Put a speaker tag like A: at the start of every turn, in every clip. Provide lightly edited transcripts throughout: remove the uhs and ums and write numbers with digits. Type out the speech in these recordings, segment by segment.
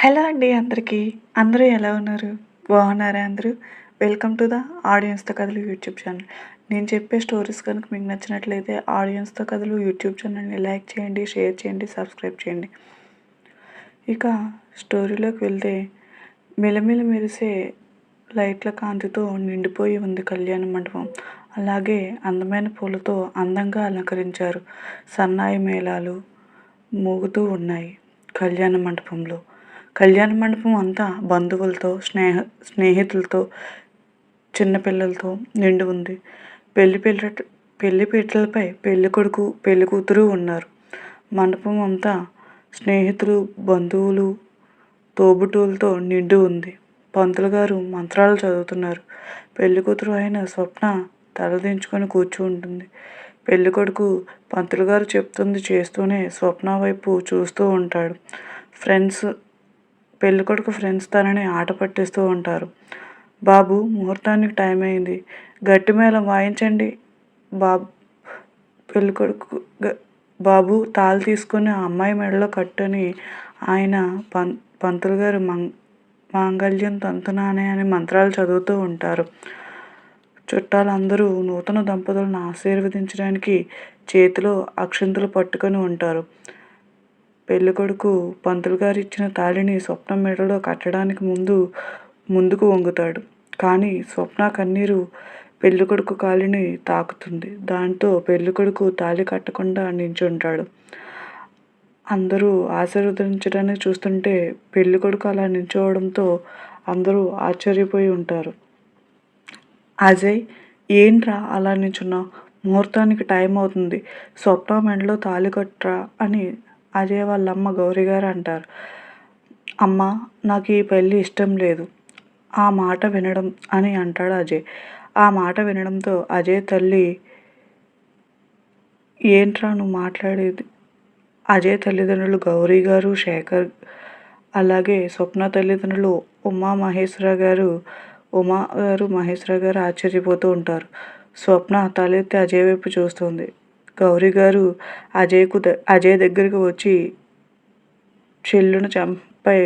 A: Hello అండి అందరికీ. అందరూ ఎలా ఉన్నారు? బాగున్నారా అందరూ? వెల్కమ్ టు ద ఆడియన్స్‌తో కథలు యూట్యూబ్ ఛానల్. నేను చెప్పే స్టోరీస్ కనుక మీకు నచ్చినట్లయితే ఆడియన్స్‌తో కథలు యూట్యూబ్ ఛానల్‌ని లైక్ చేయండి, షేర్ చేయండి, సబ్స్క్రైబ్ చేయండి. ఇక స్టోరీలోకి వెళ్తే మిలమిల మెరిసే లైట్ల కాంతితో నిండిపోయి ఉంది కళ్యాణ మండపం. అలాగే అందమైన పూలతో అందంగా అలంకరించారు. సన్నాయి మేళాలు మోగుతూ ఉన్నాయి కళ్యాణ మండపంలో. కళ్యాణ మండపం అంతా బంధువులతో, స్నేహితులతో, చిన్నపిల్లలతో నిండి ఉంది. పెళ్లి పీటలపై పెళ్ళికొడుకు, పెళ్ళికూతురు ఉన్నారు. మండపం అంతా స్నేహితులు, బంధువులు, తోబుట్టువులతో నిండి ఉంది. పంతులు గారు మంత్రాలు చదువుతున్నారు. పెళ్ళికూతురు అయిన స్వప్న తలదించుకొని కూర్చుంటుంది. పెళ్ళికొడుకు పంతులు గారు చెప్తుంది చేస్తూనే స్వప్న వైపు చూస్తూ ఉంటాడు. పెళ్ళికొడుకు ఫ్రెండ్స్ తనని ఆట పట్టిస్తూ ఉంటారు. బాబు, ముహూర్తానికి టైం అయింది, గట్టి మేళం వాయించండి. బాబు పెళ్ళికొడుకు బాబు తాళి తీసుకొని ఆ అమ్మాయి మెడలో కట్టని ఆయన పంతులు గారు మాంగళ్యం తంతునానే అని మంత్రాలు చదువుతూ ఉంటారు. చుట్టాలందరూ నూతన దంపతులను ఆశీర్వదించడానికి చేతిలో అక్షింతలు పట్టుకొని ఉంటారు. పెళ్ళికొడుకు పంతులు గారు ఇచ్చిన తాళిని స్వప్న మెడలో కట్టడానికి ముందుకు వంగుతాడు. కానీ స్వప్న కన్నీరు పెళ్ళికొడుకు కాలిని తాకుతుంది. దాంతో పెళ్ళికొడుకు తాళి కట్టకుండా నించుంటాడు. అందరూ ఆశీర్వదించడానికి చూస్తుంటే పెళ్ళికొడుకు అలా నించోవడంతో అందరూ ఆశ్చర్యపోయి ఉంటారు. అజయ్, ఏంట్రా అలా నించున్నావు? ముహూర్తానికి టైం అవుతుంది, స్వప్న మెడలో తాళి కట్టరా అని అజయ్ వాళ్ళమ్మ గౌరీ గారు అంటారు. అమ్మ, నాకు ఈ పెళ్ళి ఇష్టం లేదు ఆ మాట వినడం అని అంటాడు అజయ్. ఆ మాట వినడంతో అజయ్ తల్లి, ఏంట్రా నువ్వు మాట్లాడేది? అజయ్ తల్లిదండ్రులు గౌరీ గారు, శేఖర్, అలాగే స్వప్న తల్లిదండ్రులు ఉమా గారు మహేశ్వర గారు ఆశ్చర్యపోతూ ఉంటారు. స్వప్న తలెత్తి అజయ్ వైపు చూస్తుంది. గౌరీ గారు అజయ్ దగ్గరికి వచ్చి చెల్లును చంపై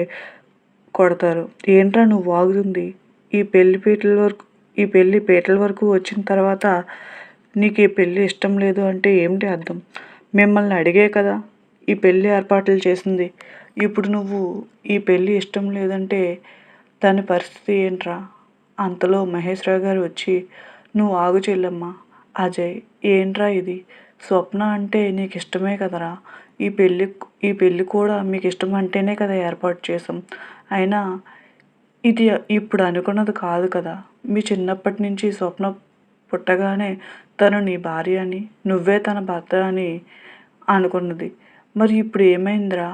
A: కొడతారు. ఏంట్రా నువ్వు వాగుతుంది? ఈ పెళ్లి పీటల వరకు వచ్చిన తర్వాత నీకు ఈ పెళ్ళి ఇష్టం లేదు అంటే ఏమిటి అర్థం? మిమ్మల్ని అడిగే కదా ఈ పెళ్ళి ఏర్పాట్లు చేసింది. ఇప్పుడు నువ్వు ఈ పెళ్ళి ఇష్టం లేదంటే దాని పరిస్థితి ఏంట్రా? అంతలో మహేశ్వరరావు గారు వచ్చి, నువ్వు ఆగు చెల్లెమ్మ. అజయ్, ఏంట్రా ఇది? స్వప్న అంటే నీకు ఇష్టమే కదరా. ఈ పెళ్ళి కూడా మీకు ఇష్టం అంటేనే కదా ఏర్పాటు చేసాం. అయినా ఇది ఇప్పుడు అనుకున్నది కాదు కదా. మీ చిన్నప్పటి నుంచి స్వప్న పుట్టగానే తను నీ భార్య అని, నువ్వే తన భర్త అని అనుకున్నది. మరి ఇప్పుడు ఏమైందిరా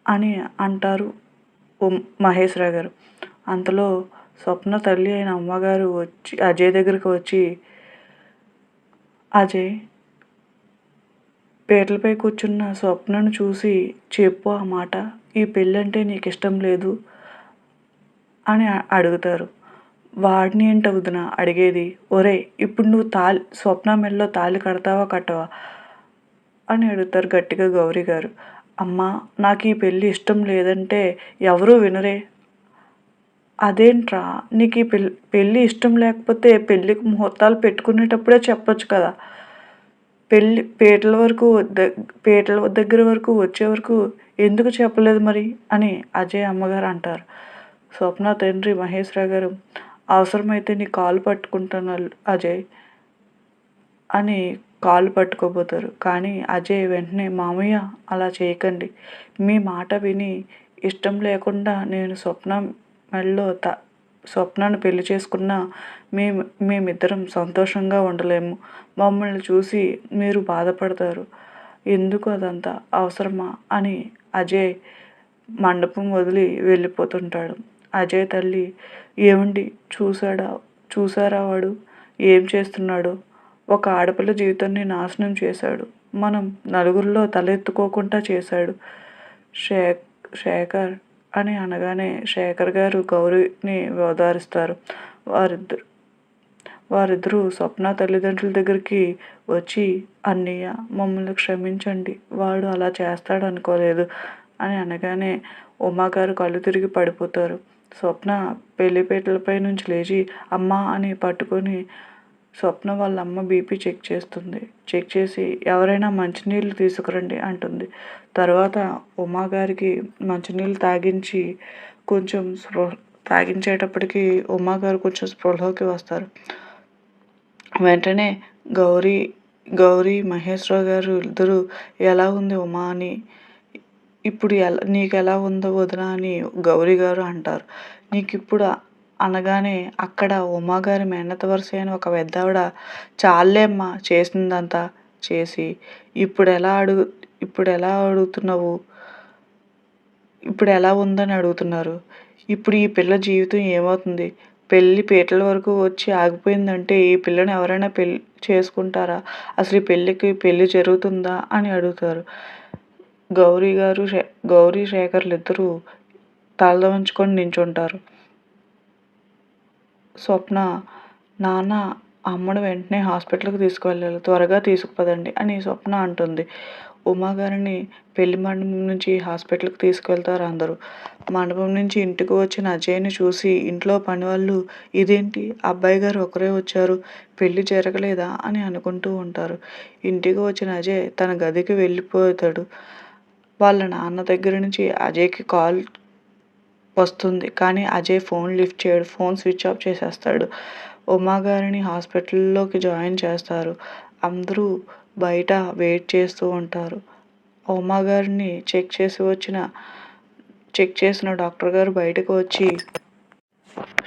A: అని అంటారు మహేశ్వరరావు గారు. అంతలో స్వప్న తల్లి అయిన అమ్మగారు వచ్చి అజయ్ దగ్గరికి వచ్చి, అజయ్, పీటలపై కూర్చున్న స్వప్నను చూసి చెప్పు ఆ మాట. ఈ పెళ్ళంటే నీకు ఇష్టం లేదు అని అడుగుతారు. వాడిని ఏంట వదిన అడిగేది? ఒరేయ్, ఇప్పుడు నువ్వు స్వప్న మెడలో తాళి కడతావా కట్టవా అని అడుగుతారు గట్టిగా గౌరీ గారు. అమ్మ, నాకు ఈ పెళ్ళి ఇష్టం లేదంటే ఎవరూ వినరే. అదేంట్రా, నీకు ఈ పెళ్ళి ఇష్టం లేకపోతే పెళ్ళికి ముహూర్తాలు పెట్టుకునేటప్పుడే చెప్పొచ్చు కదా. పీటల దగ్గర వరకు వచ్చే వరకు ఎందుకు చెప్పలేదు మరి అని అజయ్ అమ్మగారు అంటారు. స్వప్న తండ్రి మహేశ్వరరావు గారు, అవసరమైతే నీ కాలు పట్టుకుంటాను అజయ్ అని కాలు పట్టుకోబోతారు. కానీ అజయ్ వెంటనే, మామయ్య అలా చేయకండి. మీ మాట విని ఇష్టం లేకుండా నేను స్వప్నను పెళ్లి చేసుకున్నా మేమిద్దరం సంతోషంగా ఉండలేము. మమ్మల్ని చూసి మీరు బాధపడతారు. ఎందుకు అదంతా అవసరమా అని అజయ్ మండపం వదిలి వెళ్ళిపోతుంటాడు. అజయ్ తల్లి, ఏమండి, చూసారా వాడు ఏం చేస్తున్నాడు? ఒక ఆడపిల్ల జీవితాన్ని నాశనం చేశాడు. మనం నలుగురిలో తలెత్తుకోకుండా చేశాడు. శేఖర్ అని అనగానే శేఖర్ గారు గౌరీని ఓదారుస్తారు. వారిద్దరూ స్వప్న తల్లిదండ్రుల దగ్గరికి వచ్చి, అన్నయ్య, మమ్మల్ని క్షమించండి, వాడు అలా చేస్తాడు అనుకోలేదు. అని అనగానే ఉమాగారు కళ్ళు తిరిగి పడిపోతారు. స్వప్న పెళ్లిపీటలపై నుంచి లేచి అమ్మా అని పట్టుకొని స్వప్న వాళ్ళ అమ్మ బీపీ చెక్ చేస్తుంది. చెక్ చేసి ఎవరైనా మంచినీళ్ళు తీసుకురండి అంటుంది. తర్వాత ఉమాగారికి మంచినీళ్ళు తాగించి కొంచెం తాగించేటప్పటికి ఉమాగారు కొంచెం స్పృహలోకి వస్తారు. వెంటనే గౌరీ గౌరీ మహేశ్వరరావు గారు ఇద్దరు ఎలా ఉంది ఉమా అని, ఇప్పుడు నీకు ఎలా ఉందో వదిన అని గౌరీ గారు అంటారు. నీకు ఇప్పుడు అనగానే అక్కడ ఉమాగారి మేనత్త వరుస అయిన ఒక పెద్దావిడ చాలేమ్మా చేసిందంతా చేసి ఇప్పుడు ఎలా అడుగుతున్నావు, ఇప్పుడు ఎలా ఉందని అడుగుతున్నారు. ఇప్పుడు ఈ పిల్ల జీవితం ఏమవుతుంది, పెళ్ళి పీటల వరకు వచ్చి ఆగిపోయిందంటే ఈ పిల్లని ఎవరైనా పెళ్ళి చేసుకుంటారా, అసలు ఈ పెళ్ళి జరుగుతుందా అని అడుగుతారు. గౌరీ శేఖర్లు ఇద్దరూ తలదవంచుకొని నించుంటారు. స్వప్న నాన్న అమ్మను వెంటనే హాస్పిటల్కి తీసుకువెళ్ళాలి, త్వరగా తీసుకుపదండి అని స్వప్న అంటుంది. ఉమాగారిని పెళ్లి మండపం నుంచి హాస్పిటల్కి తీసుకువెళ్తారు అందరూ. మండపం నుంచి ఇంటికి వచ్చిన అజయ్ని చూసి ఇంట్లో పనివాళ్ళు ఇదేంటి అబ్బాయి గారు ఒకరే వచ్చారు, పెళ్ళి జరగలేదా అని అనుకుంటూ ఉంటారు. ఇంటికి వచ్చిన అజయ్ తన గదికి వెళ్ళిపోతాడు. వాళ్ళ నాన్న దగ్గర నుంచి అజయ్కి కాల్ వస్తుంది కానీ అజయ్ ఫోన్ లిఫ్ట్ చేయడు, ఫోన్ స్విచ్ ఆఫ్ చేసేస్తాడు. ఉమాగారిని హాస్పిటల్లోకి జాయిన్ చేస్తారు. అందరూ బయట వెయిట్ చేస్తూ ఉంటారు. ఉమాగారిని చెక్ చేసిన డాక్టర్ గారు బయటకు వచ్చి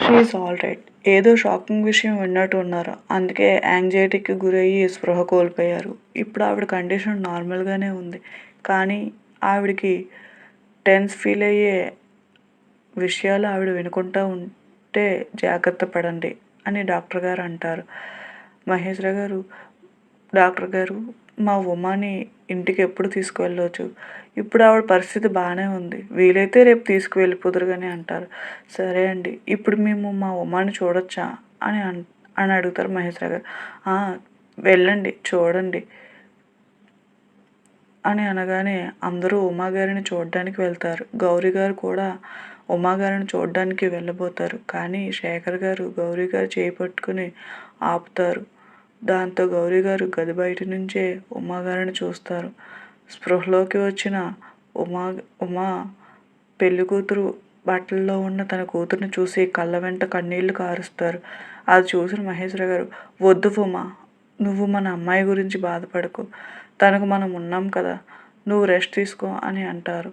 A: షీఈస్ ఆల్ రైట్, ఏదో షాకింగ్ విషయం విన్నట్టు ఉన్నారు, అందుకే యాంగ్జైటీకి గురయ్యి స్పృహ కోల్పోయారు. ఇప్పుడు ఆవిడ కండిషన్ నార్మల్గానే ఉంది, కానీ ఆవిడకి టెన్స్ ఫీల్ అయ్యే విషయాలు ఆవిడ వినుకుంటూ ఉంటే జాగ్రత్త పడండి అని డాక్టర్ గారు అంటారు. మహేశ్వర గారు డాక్టర్ గారు మా ఉమాని ఇంటికి ఎప్పుడు తీసుకువెళ్ళవచ్చు, ఇప్పుడు ఆవిడ పరిస్థితి బాగానే ఉంది, వీలైతే రేపు తీసుకువెళ్ళిపోదురు కానీ అంటారు. సరే అండి, ఇప్పుడు మేము మా ఉమాని చూడొచ్చా అని అడుగుతారు మహేశ్వర గారు. వెళ్ళండి చూడండి అని అనగానే అందరూ ఉమాగారిని చూడడానికి వెళ్తారు. గౌరీ గారు కూడా ఉమాగారిని చూడడానికి వెళ్ళబోతారు. కానీ శేఖర్ గారు గౌరీ గారు చేయి పట్టుకుని ఆపుతారు. దాంతో గౌరీ గారు గది బయట నుంచే ఉమాగారిని చూస్తారు. స్పృహలోకి వచ్చిన ఉమా పెళ్లి కూతురు బట్టల్లో ఉన్న తన కూతురుని చూసి కళ్ళ వెంట కన్నీళ్లు కారుస్తారు. అది చూసిన మహేశ్వర గారు, వద్దు ఉమా, నువ్వు మన అమ్మాయి గురించి బాధపడకు, తనకు మనం ఉన్నాం కదా, నువ్వు రెస్ట్ తీసుకో అని అంటారు.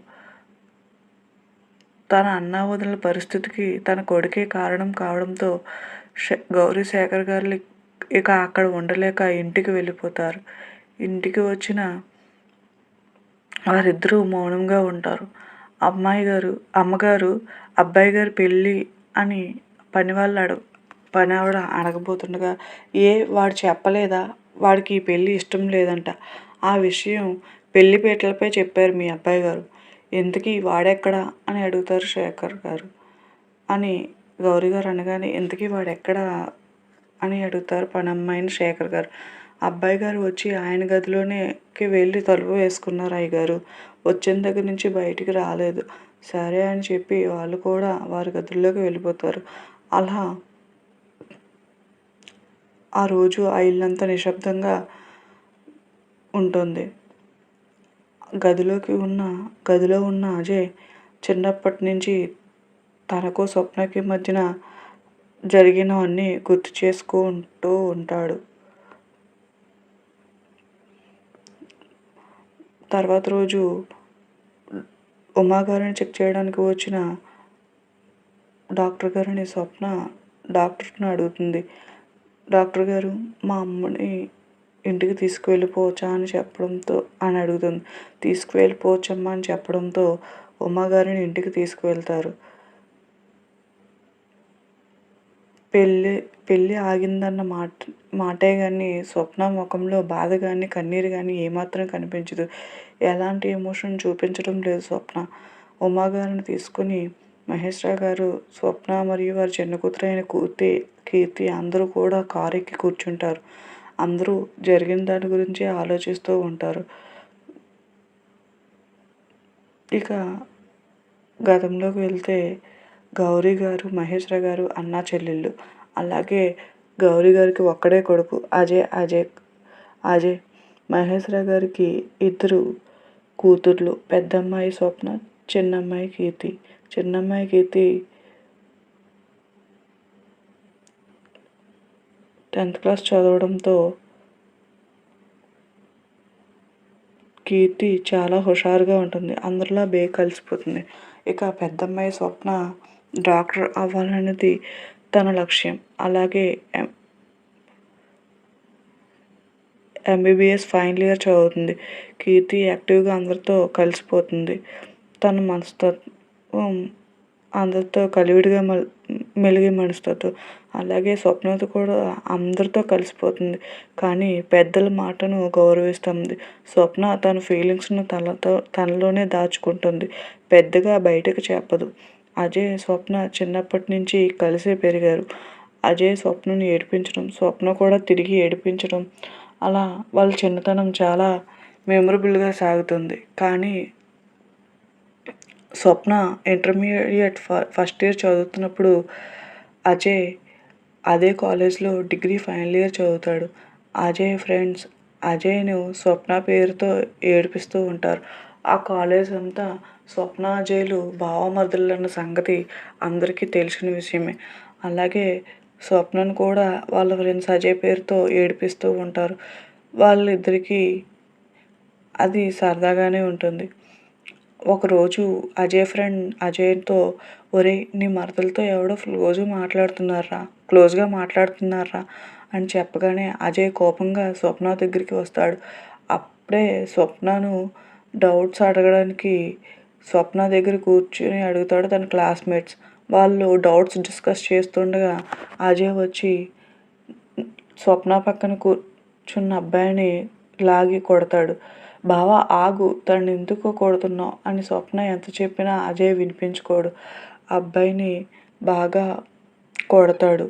A: తన అన్నా వదిన పరిస్థితికి తన కొడుకే కారణం కావడంతో గౌరీ శేఖర్ గారు ఇక అక్కడ ఉండలేక ఇంటికి వెళ్ళిపోతారు. ఇంటికి వచ్చిన వారిద్దరూ మౌనంగా ఉంటారు. అమ్మగారు అబ్బాయి గారి పెళ్ళి అని పని ఆవిడ అడగబోతుండగా, వాడు చెప్పలేదా, వాడికి ఈ పెళ్ళి ఇష్టం లేదంట, ఆ విషయం పెళ్లిపీటలపై చెప్పారు మీ అబ్బాయి గారు, ఇంతకీ వాడెక్కడా అని అడుగుతారు శేఖర్ గారు. అని గౌరీ గారు అనగానే ఇంతకీ వాడెక్కడా అని అడుగుతారు పనమ్మాయిని శేఖర్ గారు. అబ్బాయి గారు వచ్చి ఆయన గదిలోకి వెళ్ళి తలుపు వేసుకున్నారు అయ్యగారు, వచ్చిన దగ్గర నుంచి బయటికి రాలేదు. సరే అని చెప్పి వాళ్ళు కూడా వారి గదుల్లోకి వెళ్ళిపోతారు. అలా ఆ రోజు ఆ ఇల్లంతా నిశ్శబ్దంగా ఉంటుంది. గదిలో ఉన్న అజయ్ చిన్నప్పటి నుంచి తనకు స్వప్నకి మధ్యన జరిగినవన్నీ గుర్తు చేసుకుంటూ ఉంటాడు. తర్వాత రోజు ఉమాగారిని చెక్ చేయడానికి వచ్చిన డాక్టర్ గారిని స్వప్న డాక్టర్ని అడుగుతుంది. డాక్టర్ గారు, మా అమ్మని ఇంటికి తీసుకువెళ్ళిపోవచ్చా అని అడుగుతుంది. తీసుకువెళ్ళిపోవచ్చమ్మా అని చెప్పడంతో ఉమాగారిని ఇంటికి తీసుకువెళ్తారు. పెళ్ళి ఆగిందన్న మాటే కానీ స్వప్న ముఖంలో బాధ కానీ కన్నీరు కానీ ఏమాత్రం కనిపించదు. ఎలాంటి ఎమోషన్ చూపించడం లేదు స్వప్న. ఉమాగారిని తీసుకుని మహేశ్వరరావు గారు, స్వప్న మరియు వారి చిన్న కూతురైన కీర్తి అందరూ కూడా కారు ఎక్కి కూర్చుంటారు. అందరూ జరిగిన దాని గురించి ఆలోచిస్తూ ఉంటారు. ఇక గతంలోకి వెళ్తే గౌరీ గారు, మహేశ్వర గారు అన్నా చెల్లెళ్ళు. అలాగే గౌరీ గారికి ఒక్కడే కొడుకు అజయ్. మహేశ్వర గారికి ఇద్దరు కూతుర్లు. పెద్దమ్మాయి స్వప్న, చిన్నమ్మాయి కీర్తి. చిన్నమ్మాయి కీర్తి 10th క్లాస్ చదవడంతో కీర్తి చాలా హుషారుగా ఉంటుంది. అందరిలా కలిసిపోతుంది. ఇక పెద్దమ్మాయి స్వప్న డాక్టర్ అవ్వాలనేది తన లక్ష్యం. అలాగే ఎంబీబీఎస్ ఫైనల్ ఇయర్ చదువుతుంది. కీర్తి యాక్టివ్గా అందరితో కలిసిపోతుంది. తన మనస్తత్వం అందరితో కలివిడిగా మెలిగే మనస్తత్వం. అలాగే స్వప్నతో కూడా అందరితో కలిసిపోతుంది. కానీ పెద్దల మాటను గౌరవిస్తుంది. స్వప్న తన ఫీలింగ్స్ను తనలోనే దాచుకుంటుంది. పెద్దగా బయటకు చెప్పదు. అజయ్, స్వప్న చిన్నప్పటి నుంచి కలిసే పెరిగారు. అజయ్ స్వప్నను ఏడిపించడం, స్వప్న కూడా తిరిగి ఏడిపించడం, అలా వాళ్ళ చిన్నతనం చాలా మెమరబుల్గా సాగుతుంది. కానీ స్వప్న ఇంటర్మీడియట్ ఫస్ట్ ఇయర్ చదువుతున్నప్పుడు అజయ్ అదే కాలేజ్లో డిగ్రీ ఫైనల్ ఇయర్ చదువుతాడు. అజయ్ ఫ్రెండ్స్ అజయ్ను స్వప్న పేరుతో ఏడిపిస్తూ ఉంటారు. ఆ కాలేజ్ అంతా స్వప్న, అజయ్లు భావమర్దులన్న సంగతి అందరికీ తెలిసిన విషయమే. అలాగే స్వప్నను కూడా వాళ్ళ ఫ్రెండ్స్ అజయ్ పేరుతో ఏడిపిస్తూ ఉంటారు. వాళ్ళిద్దరికీ అది సరదాగానే ఉంటుంది. ఒకరోజు అజయ్ ఫ్రెండ్ అజయ్తో, ఒరేయ్ నీ మరదలతో ఎవడో క్లోజ్గా మాట్లాడుతున్నారా అని చెప్పగానే అజయ్ కోపంగా స్వప్న దగ్గరికి వస్తాడు. అప్పుడే స్వప్నను డౌట్స్ అడగడానికి స్వప్న దగ్గర కూర్చొని అడుగుతాడు తన క్లాస్మేట్స్. వాళ్ళు డౌట్స్ డిస్కస్ చేస్తుండగా అజయ్ వచ్చి స్వప్న పక్కన కూర్చున్న అబ్బాయిని లాగి కొడతాడు. బావా ఆగు, తను ఎందుకు కొడుతున్నావు అని స్వప్న ఎంత చెప్పినా అజయ్ వినిపించుకోడు. అబ్బాయిని బాగా కొడతాడు.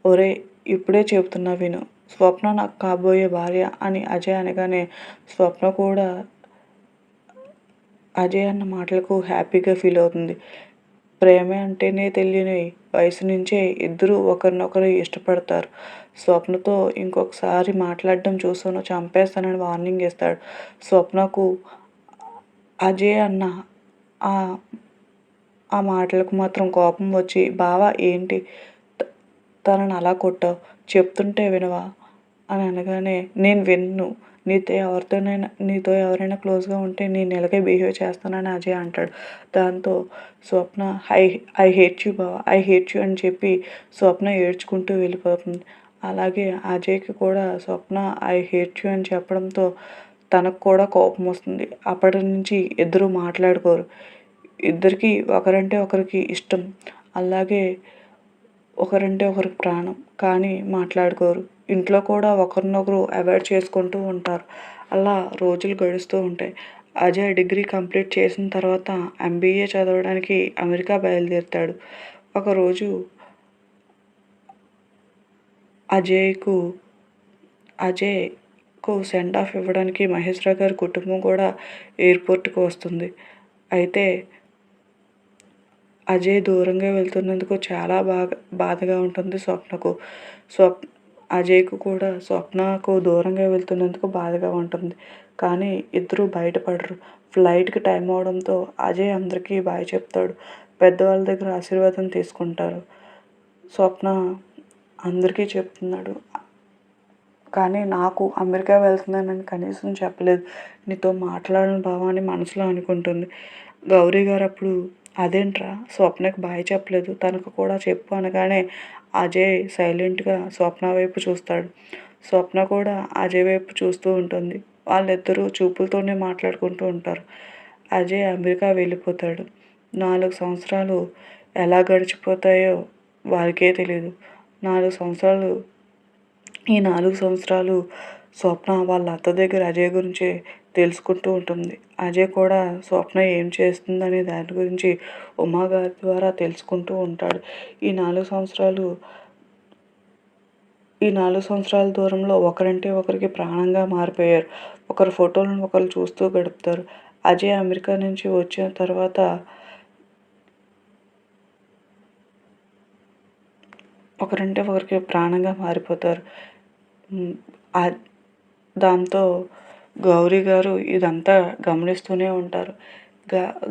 A: ఒరేయ్ ఇప్పుడే చెబుతున్నా విను, స్వప్న నాకు కాబోయే భార్య అని అజయ్ అనగానే స్వప్న కూడా అజయ్ అన్న మాటలకు హ్యాపీగా ఫీల్ అవుతుంది. ప్రేమ అంటేనే తెలియని వయసు నుంచే ఇద్దరు ఒకరినొకరు ఇష్టపడతారు. స్వప్నతో ఇంకొకసారి మాట్లాడడం చూసాను చంపేస్తానని వార్నింగ్ ఇస్తాడు. స్వప్నకు అజయ్ అన్న ఆ మాటలకు మాత్రం కోపం వచ్చి, బావా ఏంటి తనని అలా కొట్టావు, చెప్తుంటే వినవా అని అనగానే, నేను విన్ను, నీతో ఎవరైనా క్లోజ్గా ఉంటే నేను ఇలాగే బిహేవ్ చేస్తానని అజయ్ అంటాడు. దాంతో స్వప్న ఐ హేట్ యూ బావా, ఐ హేట్ యూ అని చెప్పి స్వప్న ఏడ్చుకుంటూ వెళ్ళిపోతుంది. అలాగే అజయ్కి కూడా స్వప్న ఐ హేట్ యూ అని చెప్పడంతో తనకు కూడా కోపం వస్తుంది. అప్పటి నుంచి ఇద్దరు మాట్లాడుకోరు. ఇద్దరికి ఒకరంటే ఒకరికి ఇష్టం. అలాగే ఒకరంటే ఒకరికి ప్రాణం. కానీ మాట్లాడుకోరు. ఇంట్లో కూడా ఒకరినొకరు అవాయిడ్ చేసుకుంటూ ఉంటారు. అలా రోజులు గడుస్తూ ఉంటాయి. అజయ్ డిగ్రీ కంప్లీట్ చేసిన తర్వాత ఎంబీఏ చదవడానికి అమెరికా బయలుదేరుతాడు. ఒకరోజు అజయ్కు సెండ్ ఆఫ్ ఇవ్వడానికి మహేశ్వర గారి కుటుంబం కూడా ఎయిర్పోర్ట్కి వస్తుంది. అయితే అజయ్ దూరంగా వెళ్తున్నందుకు చాలా బాధగా ఉంటుంది స్వప్నకు. అజయ్కు కూడా స్వప్నకు దూరంగా వెళ్తున్నందుకు బాధగా ఉంటుంది. కానీ ఇద్దరూ బయటపడరు. ఫ్లైట్కి టైం అవడంతో అజయ్ అందరికీ బాయ్ చెప్తాడు. పెద్దవాళ్ళ దగ్గర ఆశీర్వాదం తీసుకుంటారు. స్వప్న అందరికీ చెప్తున్నాడు. కానీ నాకు అమెరికా వెళ్తున్నానని కనీసం చెప్పలేదు. నీతో మాట్లాడను బావా అని మనసులో అనుకుంటుంది. గౌరీ గారు అప్పుడు, అదేంట్రా స్వప్నకి బాయ్ చెప్పలేదు, తనకు కూడా చెప్పు అనగానే అజయ్ సైలెంట్గా స్వప్న వైపు చూస్తాడు. స్వప్న కూడా అజయ్ వైపు చూస్తూ ఉంటుంది. వాళ్ళిద్దరూ చూపులతోనే మాట్లాడుకుంటూ ఉంటారు. అజయ్ అమెరికా వెళ్ళిపోతాడు. 4 సంవత్సరాలు ఎలా గడిచిపోతాయో వారికే తెలియదు. ఈ 4 సంవత్సరాలు స్వప్న వాళ్ళ అత్త దగ్గర అజయ్ గురించి తెలుసుకుంటూ ఉంటుంది. అజయ్ కూడా స్వప్న ఏం చేస్తుందనే దాని గురించి ఉమా గారి ద్వారా తెలుసుకుంటూ ఉంటాడు. ఈ 4 సంవత్సరాల దూరంలో ఒకరంటే ఒకరికి ప్రాణంగా మారిపోయారు. ఒకరి ఫోటోలను ఒకరు చూస్తూ గడుపుతారు. అజయ్ అమెరికా నుంచి వచ్చిన తర్వాత ఒకరంటే ఒకరికి ప్రాణంగా మారిపోతారు. దాంతో గౌరీ గారు ఇదంతా గమనిస్తూనే ఉంటారు.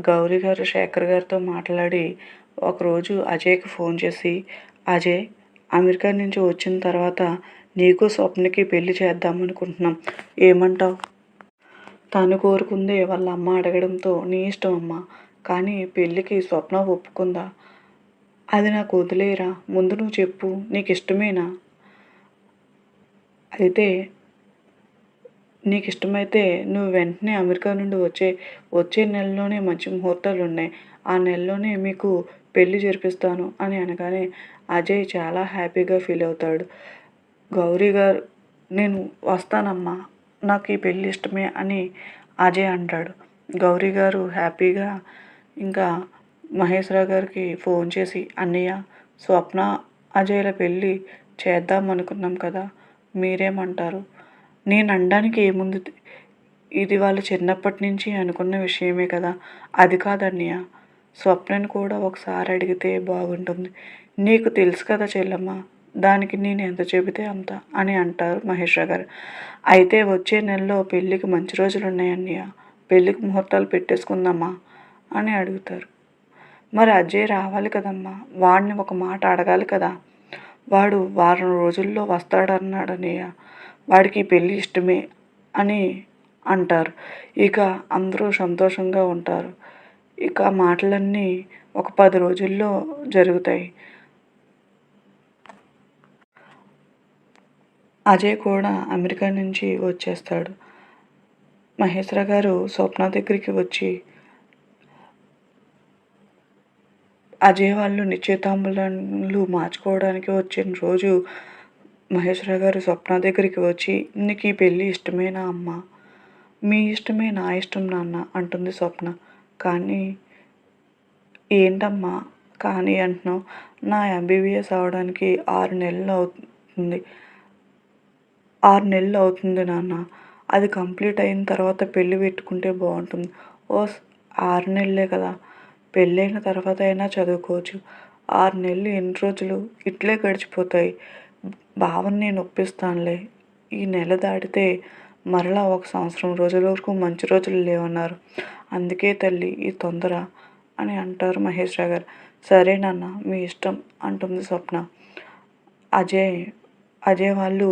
A: గౌరీ గారు శేఖర్ గారితో మాట్లాడి ఒకరోజు అజయ్కి ఫోన్ చేసి, అజయ్, అమెరికా నుంచి వచ్చిన తర్వాత నీకు స్వప్నకి పెళ్లి చేద్దామనుకుంటున్నాం, ఏమంటావు? తను కోరుకుందే వాళ్ళ అమ్మ అడగడంతో నీ ఇష్టం అమ్మా, కానీ పెళ్ళికి స్వప్న ఒప్పుకుందా? అది నాకు వదిలేయరా, ముందు నువ్వు చెప్పు, నీకు ఇష్టమేనా? అయితే నీకు ఇష్టమైతే నువ్వు వెంటనే అమెరికా నుండి వచ్చే నెలలోనే మంచి ముహూర్తాలు ఉన్నాయి, ఆ నెలలోనే మీకు పెళ్లి జరిపిస్తాను అని అనగానే అజయ్ చాలా హ్యాపీగా ఫీల్ అవుతాడు. గౌరీ గారు, నేను వస్తానమ్మా, నాకు ఈ పెళ్ళి ఇష్టమే అని అజయ్ అంటాడు. గౌరీ గారు హ్యాపీగా ఇంకా మహేశ్వరరావు గారికి ఫోన్ చేసి, అన్నయ్య, స్వప్న అజయ్ల పెళ్ళి చేద్దాం అనుకున్నాం కదా, మీరేమంటారు? నేను అనడానికి ఏముంది, ఇది వాళ్ళు చిన్నప్పటి నుంచి అనుకున్న విషయమే కదా. అది కాదన్నయ్య, స్వప్నను కూడా ఒకసారి అడిగితే బాగుంటుంది, నీకు తెలుసు కదా చెల్లమ్మ, దానికి నేను ఎంత చెబితే అంత అని అంటారు మహేశ్వరరావు గారు. అయితే వచ్చే నెలలో పెళ్ళికి మంచి రోజులు ఉన్నాయన్నయ్య, పెళ్ళికి ముహూర్తాలు పెట్టేసుకుందామా అని అడుగుతారు. మరి అజయ్ రావాలి కదమ్మా, వాడిని ఒక మాట అడగాలి కదా, వాడు వారం రోజుల్లో వస్తాడన్నాడన్నయ్య, వాడికి పెళ్ళి ఇష్టమే అని అంటారు. ఇక అందరూ సంతోషంగా ఉంటారు. ఇక మాటలన్నీ ఒక 10 రోజుల్లో జరుగుతాయి. అజయ్ కూడా అమెరికా నుంచి వచ్చేస్తాడు. మహేశ్వర గారు స్వప్న దగ్గరికి వచ్చి, అజయ్ వాళ్ళు నిశ్చితాంబూలాలు మార్చుకోవడానికి వచ్చిన రోజు మహేశ్వర గారు స్వప్న దగ్గరికి వచ్చి, నీకు ఈ పెళ్ళి ఇష్టమేనా అమ్మా? మీ ఇష్టమే, నా ఇష్టం నాన్న అంటుంది స్వప్న. కానీ ఏంటమ్మా కానీ అంటున్నావు, నా ఎంబీబీఎస్ అవడానికి 6 నెలలు అవుతుంది, 6 నెలలు అవుతుంది నాన్న, అది కంప్లీట్ అయిన తర్వాత పెళ్ళి పెట్టుకుంటే బాగుంటుంది. 6 నెలలే కదా, పెళ్ళైన తర్వాత అయినా చదువుకోవచ్చు, 6 నెలలు ఎన్ని రోజులు ఇట్లే గడిచిపోతాయి, బావని నేను ఒప్పిస్తానులే, ఈ నెల దాటితే మరలా 1 సంవత్సరం రోజుల వరకు మంచి రోజులు లేవన్నారు, అందుకే తల్లి ఈ తొందర అని అంటారు మహేశ్వర గారు. సరేనన్న, మీ ఇష్టం అంటుంది స్వప్న. అజయ్ వాళ్ళు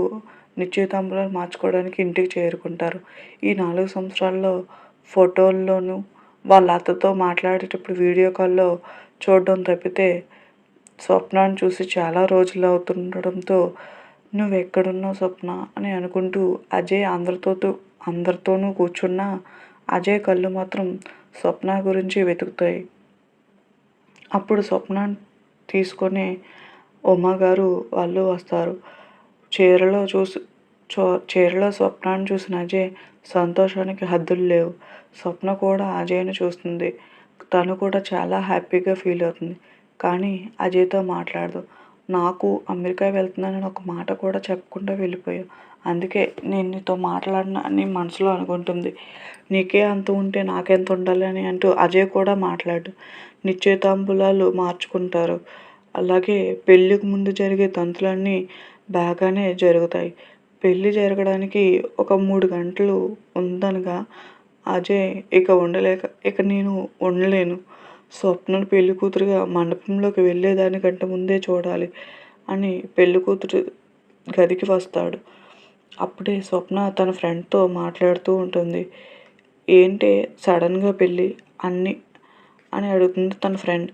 A: నిశ్చితాంబూలాలు మార్చుకోవడానికి ఇంటికి చేరుకుంటారు. ఈ 4 సంవత్సరాల్లో ఫోటోల్లోనూ వాళ్ళ అత్తతో మాట్లాడేటప్పుడు వీడియో కాల్లో చూడడం తప్పితే స్వప్నను చూసి చాలా రోజులు అవుతుండడంతో, నువ్వెక్కడున్నావు స్వప్న అని అనుకుంటూ అజయ్ అందరితోనూ కూర్చున్నా అజయ్ కళ్ళు మాత్రం స్వప్న గురించి వెతుకుతాయి. అప్పుడు స్వప్నను తీసుకొని ఉమాగారు వాళ్ళు వస్తారు. చీరలో స్వప్నను చూసిన అజయ్ సంతోషానికి హద్దులు లేవు. స్వప్న కూడా అజయ్ని చూస్తుంది. తను కూడా చాలా హ్యాపీగా ఫీల్ అవుతుంది. కానీ అజయ్తో మాట్లాడదు. నాకు అమెరికా వెళ్తున్నానని ఒక మాట కూడా చెప్పకుండా వెళ్ళిపోయావు, అందుకే నేను నీతో మాట్లాడను అని మనసులో అనుకుంటుంది. నీకే అంత ఉంటే నాకెంత ఉండాలి అని అంటూ అజయ్ కూడా మాట్లాడు. నిశ్చితాంబూలాలు మార్చుకుంటారు. అలాగే పెళ్ళికి ముందు జరిగే తంతులన్నీ బాగానే జరుగుతాయి. పెళ్ళి జరగడానికి ఒక 3 గంటలు ఉందనగా అజయ్ ఇక నేను ఉండలేను, స్వప్నను పెళ్లి కూతురుగా మండపంలోకి వెళ్ళేదానికంటే ముందే చూడాలి అని పెళ్లి కూతురు గదికి వస్తాడు. అప్పుడే స్వప్న తన ఫ్రెండ్తో మాట్లాడుతూ ఉంటుంది. ఏంటే సడన్గా పెళ్ళి అన్నీ అని అడుగుతుంది తన ఫ్రెండ్.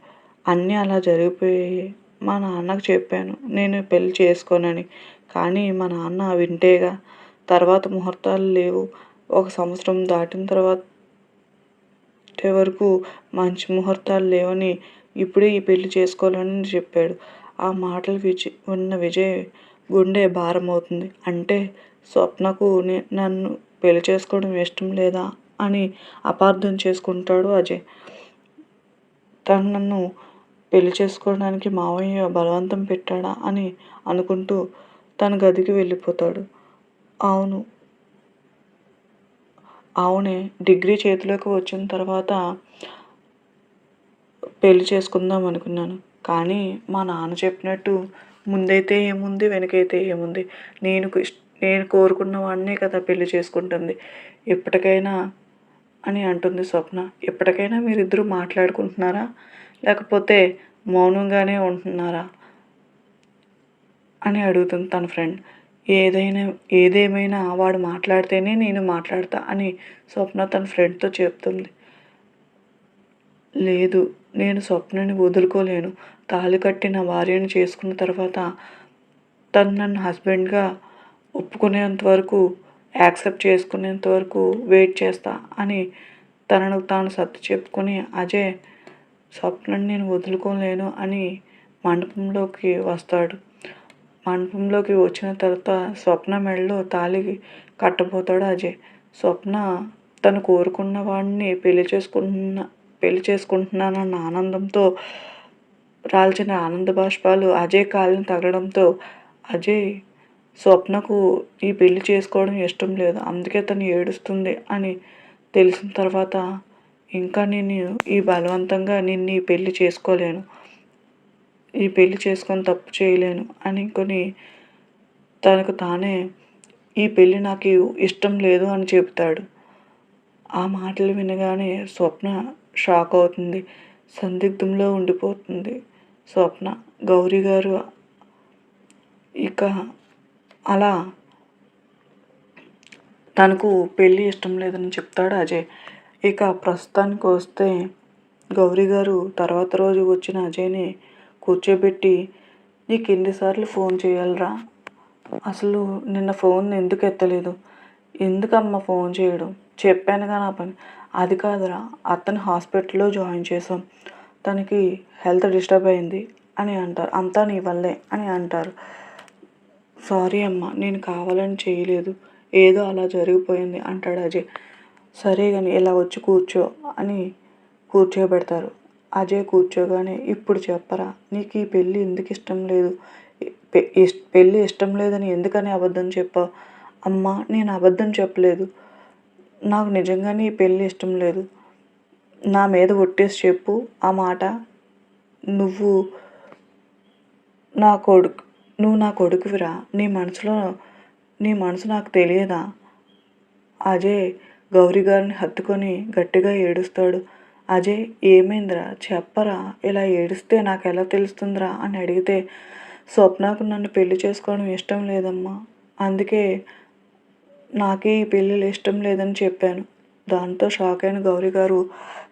A: అన్నీ అలా జరిగిపోయాయి, మా నాన్నకు చెప్పాను నేను పెళ్ళి చేసుకోనని, కానీ మా నాన్న వింటేగా, తర్వాత ముహూర్తాలు లేవు, 1 సంవత్సరం దాటిన తర్వాత వరకు మంచి ముహూర్తాలు లేవని, ఇప్పుడే ఈ పెళ్లి చేసుకోవాలని చెప్పాడు. ఆ మాటలు ఉన్న విజయ్ గుండె భారమవుతుంది. అంటే స్వప్నకు నన్ను పెళ్లి చేసుకోవడం ఇష్టం లేదా అని అపార్థం చేసుకుంటాడు అజయ్. తను నన్ను పెళ్లి చేసుకోవడానికి మావయ్య బలవంతం పెట్టాడా అని అనుకుంటూ తన గదికి వెళ్ళిపోతాడు. అవునే, డిగ్రీ చేతిలోకి వచ్చిన తర్వాత పెళ్లి చేసుకుందాం అనుకున్నాను. కానీ మా నాన్న చెప్పినట్టు ముందైతే ఏముంది, వెనకైతే ఏముంది. నేను కోరుకున్న వాడినే కదా పెళ్లి చేసుకుంటుంది. ఎప్పటికైనా అని అంటుంది స్వప్న. ఎప్పటికైనా మీరిద్దరూ మాట్లాడుకుంటున్నారా? లేకపోతే మౌనంగానే ఉంటున్నారా? అని అడుగుతుంది తన ఫ్రెండ్. ఏదేమైనా వాడు మాట్లాడితేనే నేను మాట్లాడతా అని స్వప్న తన ఫ్రెండ్తో చెప్తుంది. లేదు, నేను స్వప్నని వదులుకోలేను. తాళి కట్టిన భార్యని చేసుకున్న తర్వాత తను నన్ను హస్బెండ్గా ఒప్పుకునేంత వరకు, యాక్సెప్ట్ చేసుకునేంత వరకు వెయిట్ చేస్తా అని తనను తాను సర్ది చెప్పుకొని అజయ్ స్వప్నని నేను వదులుకోలేను అని మండపంలోకి వస్తాడు. మండపంలోకి వచ్చిన తర్వాత స్వప్న మెడలో తాళి కట్టబోతాడు అజయ్. స్వప్న తను కోరుకున్న వాడిని పెళ్లి చేసుకుంటున్నానన్న ఆనందంతో రాల్చిన ఆనంద బాష్పాలు అజయ్ కాలిని తగలడంతో అజయ్ స్వప్నకు ఈ పెళ్లి చేసుకోవడం ఇష్టం లేదు, అందుకే తను ఏడుస్తుంది అని తెలిసిన తర్వాత ఇంకా నేను బలవంతంగా నిన్ను ఈ పెళ్లి చేసుకోలేను, ఈ పెళ్లి చేసుకొని తప్పు చేయలేను అనుకొని తనకు తానే ఈ పెళ్ళి నాకు ఇష్టం లేదు అని చెబుతాడు. ఆ మాటలు వినగానే స్వప్న షాక్ అవుతుంది. సందిగ్ధంలో ఉండిపోతుంది స్వప్న. గౌరీ గారు ఇక అలా తనకు పెళ్ళి ఇష్టం లేదని చెప్తాడు అజయ్. ఇక ప్రస్తుతానికి వస్తే గౌరీ గారు తర్వాత రోజు వచ్చిన అజయ్ని కూర్చోబెట్టి, నీకు ఎన్నిసార్లు ఫోన్ చేయాలిరా? అసలు నిన్న ఫోన్ ఎందుకు ఎత్తలేదు? ఎందుకమ్మా ఫోన్ చేయడం? చెప్పానుగా నా పని. అది కాదురా, అతను హాస్పిటల్లో జాయిన్ చేసాం, తనకి హెల్త్ డిస్టర్బ్ అయింది అని అంటారు. అంతా నీ వల్లే అని అంటారు. సారీ అమ్మా, నేను కావాలని చేయలేదు, ఏదో అలా జరిగిపోయింది అంటాడు అజయ్. సరే కానీ ఇలా వచ్చి కూర్చో అని కూర్చోబెడతారు. అజయ్ కూర్చోగానే, ఇప్పుడు చెప్పరా, నీకు ఈ పెళ్ళి ఎందుకు ఇష్టం లేదు? పెళ్ళి ఇష్టం లేదని ఎందుకని అబద్ధం చెప్పావు? అమ్మా, నేను అబద్ధం చెప్పలేదు, నాకు నిజంగానే ఈ పెళ్ళి ఇష్టం లేదు. నా మీద ఒట్టేసి చెప్పు ఆ మాట. నువ్వు నా కొడుకువిరా. నీ మనసు నాకు తెలియదా? అజయ్ గౌరీ గారిని హత్తుకొని గట్టిగా ఏడుస్తాడు. అజయ్, ఏమైందిరా చెప్పరా, ఇలా ఏడిస్తే నాకు ఎలా తెలుస్తుందిరా అని అడిగితే, స్వప్నకు నన్ను పెళ్లి చేసుకోవడం ఇష్టం లేదమ్మా, అందుకే నాకే ఈ పెళ్ళిళ్ళు ఇష్టం లేదని చెప్పాను. దాంతో షాక్ అయిన గౌరీ గారు,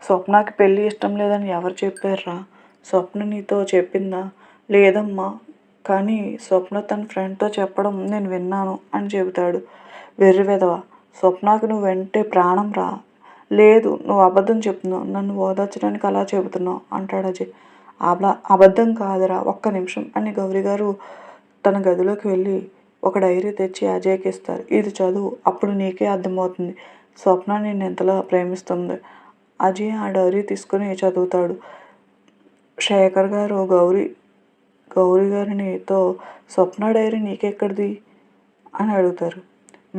A: స్వప్నకి పెళ్ళి ఇష్టం లేదని ఎవరు చెప్పారురా? స్వప్న నీతో చెప్పిందా? లేదమ్మా, కానీ స్వప్న తన ఫ్రెండ్తో చెప్పడం నేను విన్నాను అని చెబుతాడు. వెర్రి వెధవ, స్వప్నకు నువ్వంటే ప్రాణం రా. లేదు, నువ్వు అబద్ధం చెప్తున్నావు, నన్ను ఓదార్చడానికి అలా చెబుతున్నావు అంటాడు అజయ్. అబద్ధం కాదురా, ఒక్క నిమిషం అని గౌరీ గారు తన గదిలోకి వెళ్ళి ఒక డైరీ తెచ్చి అజయ్కి ఇస్తారు. ఇది చదువు, అప్పుడు నీకే అర్థమవుతుంది స్వప్న నిన్ను ఎంతలా ప్రేమిస్తుంది. అజయ్ ఆ డైరీ తీసుకుని చదువుతాడు. శేఖర్ గారు గౌరీ గారినితో, స్వప్న డైరీ నీకెక్కడిది అని అడుగుతారు.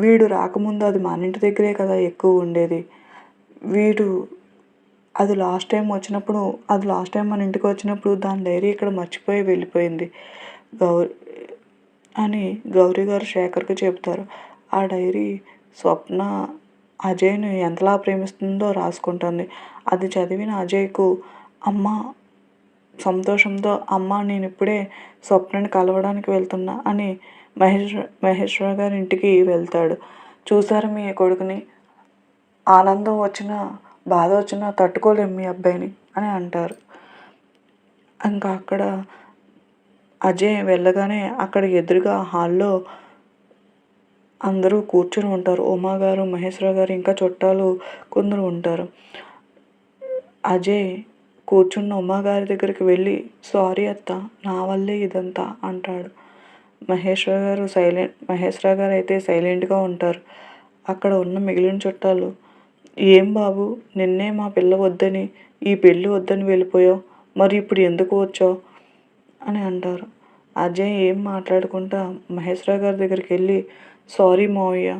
A: వీడు రాకముందు అది మన ఇంటి దగ్గరే కదా ఎక్కువ ఉండేది. అది లాస్ట్ టైం మన ఇంటికి వచ్చినప్పుడు దాని డైరీ ఇక్కడ మర్చిపోయి వెళ్ళిపోయింది అని గౌరీ గారు శేఖర్కి చెప్తారు. ఆ డైరీ స్వప్న అజయ్ని ఎంతలా ప్రేమిస్తుందో రాసుకుంటుంది. అది చదివిన అజయ్కు సంతోషంతో, అమ్మ నేను ఇప్పుడే స్వప్నని కలవడానికి వెళ్తున్నా అని మహేశ్వర గారి ఇంటికి వెళ్తాడు. చూసారు మీ కొడుకుని, ఆనందం వచ్చినా బాధ వచ్చినా తట్టుకోలేము మీ అబ్బాయిని అని అంటారు. ఇంకా అక్కడ అజయ్ వెళ్ళగానే అక్కడ ఎదురుగా హాల్లో అందరూ కూర్చుని ఉంటారు. ఉమాగారు, మహేశ్వర గారు, ఇంకా చుట్టాలు కొందరు ఉంటారు. అజయ్ కూర్చున్న ఉమాగారి దగ్గరికి వెళ్ళి, సారీ అత్త, నా వల్లే ఇదంతా అంటాడు. మహేశ్వర గారు అయితే సైలెంట్గా ఉంటారు. అక్కడ ఉన్న మిగిలిన చుట్టాలు, ఏం బాబు, నిన్నే మా పిల్ల వద్దని, ఈ పెళ్ళి వద్దని వెళ్ళిపోయావు, మరి ఇప్పుడు ఎందుకు వచ్చావు అని అంటారు. అజయ్ ఏం మాట్లాడుకుంటా మహేశ్వర గారి దగ్గరికి వెళ్ళి, సారీ మావయ్య,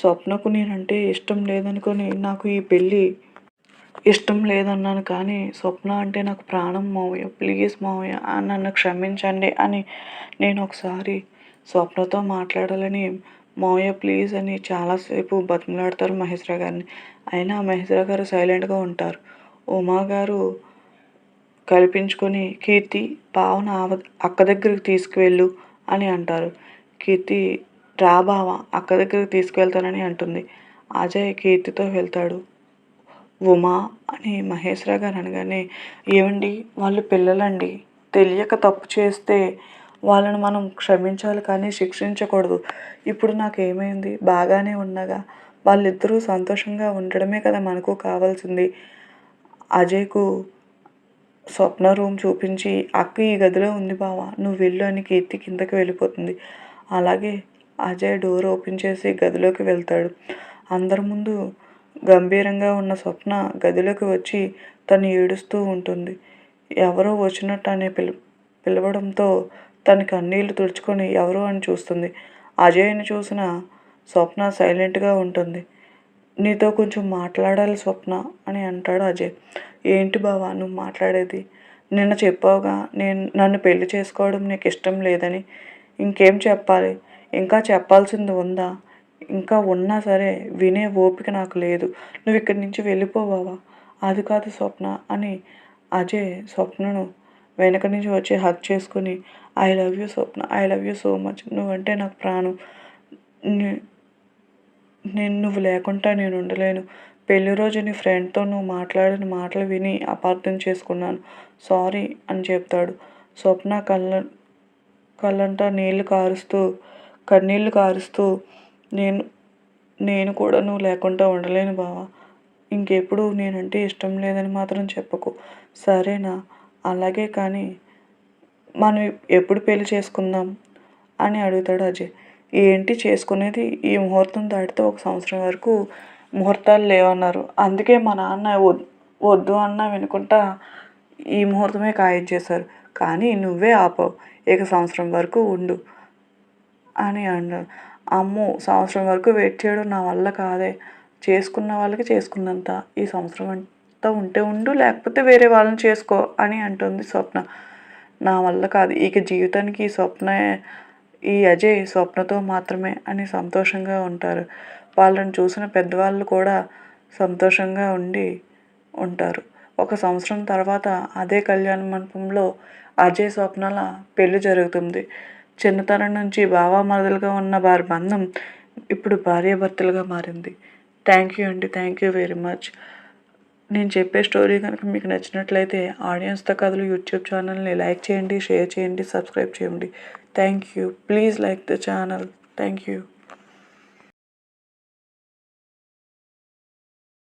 A: స్వప్నకు నేనంటే ఇష్టం లేదనుకొని నాకు ఈ పెళ్ళి ఇష్టం లేదన్నాను, కానీ స్వప్న అంటే నాకు ప్రాణం మావయ్య, ప్లీజ్ మావయ్య నన్ను క్షమించండి అని నేను ఒకసారి స్వప్నతో మాట్లాడాలని మావయ్య ప్లీజ్ అని చాలాసేపు బతిమలాడతారు మహేశ్వర గారిని. అయినా మహేశ్వర గారు సైలెంట్గా ఉంటారు. ఉమా గారు కల్పించుకొని కీర్తి బావన అక్క దగ్గరికి తీసుకువెళ్ళు అని అంటారు. కీర్తి రా బావ అక్క దగ్గరికి తీసుకువెళ్తానని అంటుంది. అజయ్ కీర్తితో వెళ్తాడు. ఉమా అని మహేశ్వర గారు అనగానే, ఏవండి వాళ్ళు పిల్లలండి, తెలియక తప్పు చేస్తే వాళ్ళని మనం క్షమించాలి కానీ శిక్షించకూడదు. ఇప్పుడు నాకేమైంది, బాగానే ఉండగా వాళ్ళిద్దరూ సంతోషంగా ఉండడమే కదా మనకు కావాల్సింది. అజయ్కు స్వప్న రూమ్ చూపించి అక్క ఈ గదిలో ఉంది బావ నువ్వు వెళ్ళు అని కీర్తి కిందకి వెళ్ళిపోతుంది. అలాగే అజయ్ డోర్ ఓపెన్ చేసి గదిలోకి వెళ్తాడు. అందరి ముందు గంభీరంగా ఉన్న స్వప్న గదిలోకి వచ్చి తను ఏడుస్తూ ఉంటుంది. ఎవరో వచ్చినట్టు అని పిలవడంతో తన కన్నీళ్లు తుడుచుకొని ఎవరో అని చూస్తుంది. అజయ్ని చూసిన స్వప్న సైలెంట్గా ఉంటుంది. నీతో కొంచెం మాట్లాడాలి స్వప్న అని అంటాడు అజయ్. ఏంటి బావా నువ్వు మాట్లాడేది? నిన్న చెప్పావుగా నన్ను పెళ్లి చేసుకోవడం నీకు ఇష్టం లేదని. ఇంకేం చెప్పాలి? ఇంకా చెప్పాల్సింది ఉందా? ఇంకా ఉన్నా సరే వినే ఓపిక నాకు లేదు. నువ్వు ఇక్కడి నుంచి వెళ్ళిపో బావా. అది కాదు స్వప్న అని అజయ్ స్వప్నను వెనక నుంచి వచ్చి హగ్ చేసుకుని, I love you Swapna, I love you so much, నువ్వంటే నాకు ప్రాణం, నువ్వు లేకుండా నేను ఉండలేను. పెళ్లి రోజు నీ ఫ్రెండ్తో నువ్వు మాట్లాడిన మాటలు విని అపార్థం చేసుకున్నాను, సారీ అని చెప్తాడు. స్వప్న కళ్ళంటా కన్నీళ్లు కారుస్తూ నేను కూడా నువ్వు లేకుండా ఉండలేను బావా. ఇంకెప్పుడు నేనంటే ఇష్టం లేదని మాత్రం చెప్పకు, సరేనా? అలాగే, కానీ మనం ఎప్పుడు పెళ్లి చేసుకుందాం అని అడుగుతాడు అజయ్. ఏంటి చేసుకునేది? ఈ ముహూర్తం దాటితే 1 సంవత్సరం వరకు ముహూర్తాలు లేవన్నారు. అందుకే మా నాన్న వద్దు అన్నా వినుకుంటా ఈ ముహూర్తమే ఖాయం కానీ నువ్వే ఆపావు. ఇక సంవత్సరం వరకు ఉండు అని అన్నాడు. అమ్మో, సంవత్సరం వరకు వెయిట్ చేయడం నా వల్ల కాదే. చేసుకున్న వాళ్ళకి చేసుకున్నంత, ఈ సంవత్సరం అంతా ఉంటే ఉండు, లేకపోతే వేరే వాళ్ళని చేసుకో అని అంటుంది స్వప్న. నా వల్ల కాదు ఇక జీవితానికి ఈ అజయ్ స్వప్నతో మాత్రమే అని సంతోషంగా ఉంటారు. వాళ్ళని చూసిన పెద్దవాళ్ళు కూడా సంతోషంగా ఉంటారు. 1 సంవత్సరం తర్వాత అదే కళ్యాణ మండపంలో అజయ్ స్వప్నల పెళ్లి జరుగుతుంది. చిన్నతనం నుంచి బావామరుదులుగా ఉన్న వారి బంధం ఇప్పుడు భార్యాభర్తలుగా మారింది. థ్యాంక్ యూ అండి, థ్యాంక్ యూ వెరీ మచ్. నేను చెప్పే స్టోరీ కనుక మీకు నచ్చినట్లయితే ఆడియన్స్తో కథలు యూట్యూబ్ ఛానల్ని లైక్ చేయండి, షేర్ చేయండి, సబ్స్క్రైబ్ చేయండి. Thank you. Please like the channel. Thank you.